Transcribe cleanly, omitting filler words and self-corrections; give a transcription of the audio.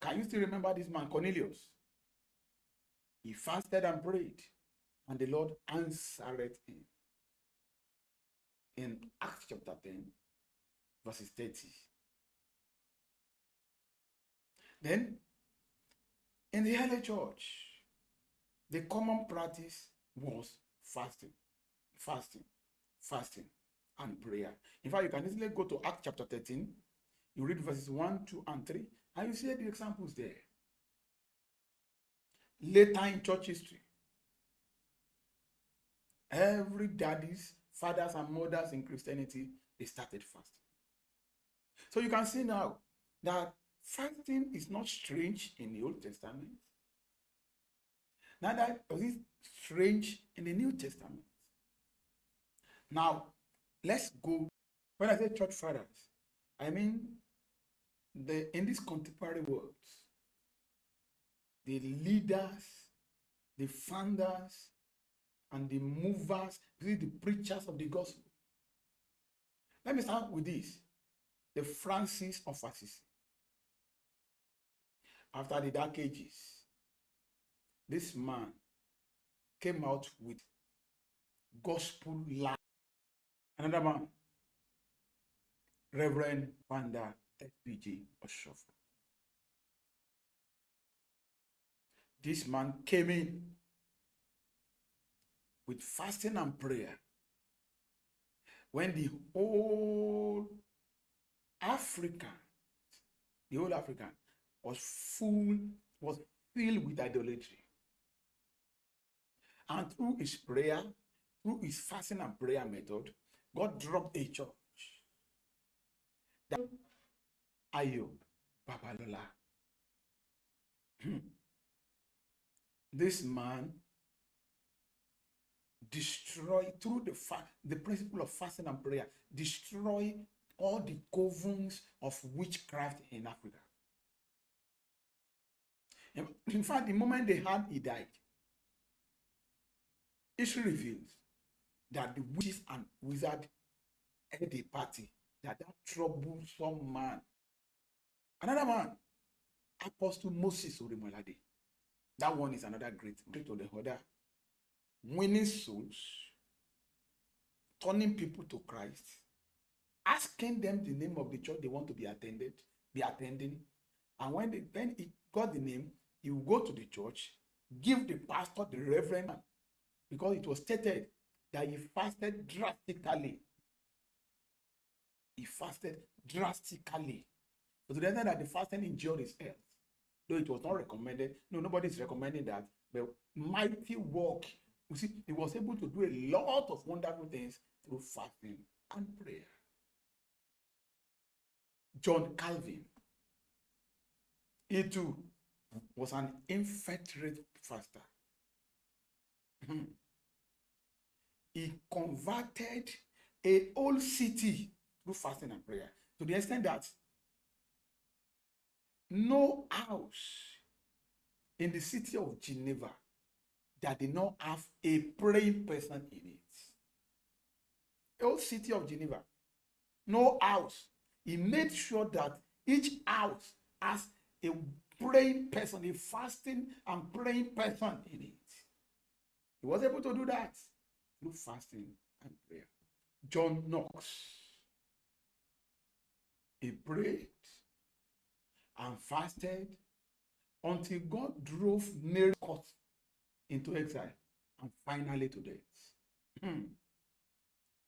Can you still remember this man, Cornelius? He fasted and prayed, and the Lord answered him. In Acts chapter 10, verses 30. Then, in the early church, the common practice was fasting, and prayer. In fact, you can easily go to Acts chapter 13, you read verses 1, 2, and 3, and you see the examples there. Later in church history, every daddies, fathers, and mothers in Christianity, they started fasting. So you can see now that fasting is not strange in the Old Testament. Neither is it strange in the New Testament. Now, let's go. When I say church fathers, I mean in these contemporary words, the leaders, the founders, and the movers, the preachers of the gospel. Let me start with this. The Francis of Assisi. After the Dark Ages, this man came out with gospel life. Another man, Reverend Father S.P.J. Oshofu. This man came in with fasting and prayer when the whole Africa was filled with idolatry. And through his prayer, through his fasting and prayer method, God dropped a church. That Ayo Babalola. This man destroyed, through the principle of fasting and prayer, destroy all the covens of witchcraft in Africa. In fact, the moment they heard he died, history reveals that the witches and wizards had a party, that troublesome man, another man, Apostle Moses Orimolade. That one is another great to the other. Winning souls, turning people to Christ, asking them the name of the church they want to be attending. And when he got the name, he will go to the church, give the pastor the reverend, because it was stated that he fasted drastically. He fasted drastically. So to the extent that the fasting injured his health, though it was not recommended. No, nobody is recommending that. But mighty work. You see, he was able to do a lot of wonderful things through fasting and prayer. John Calvin, he too was an inveterate faster. He converted a whole city through fasting and prayer, to the extent that no house in the city of Geneva that did not have a praying person in it. The whole city of Geneva, no house. He made sure that each house has a praying person, a fasting and praying person in it. He was able to do that through fasting and prayer. John Knox, he prayed and fasted until God drove Mary into exile and finally to death.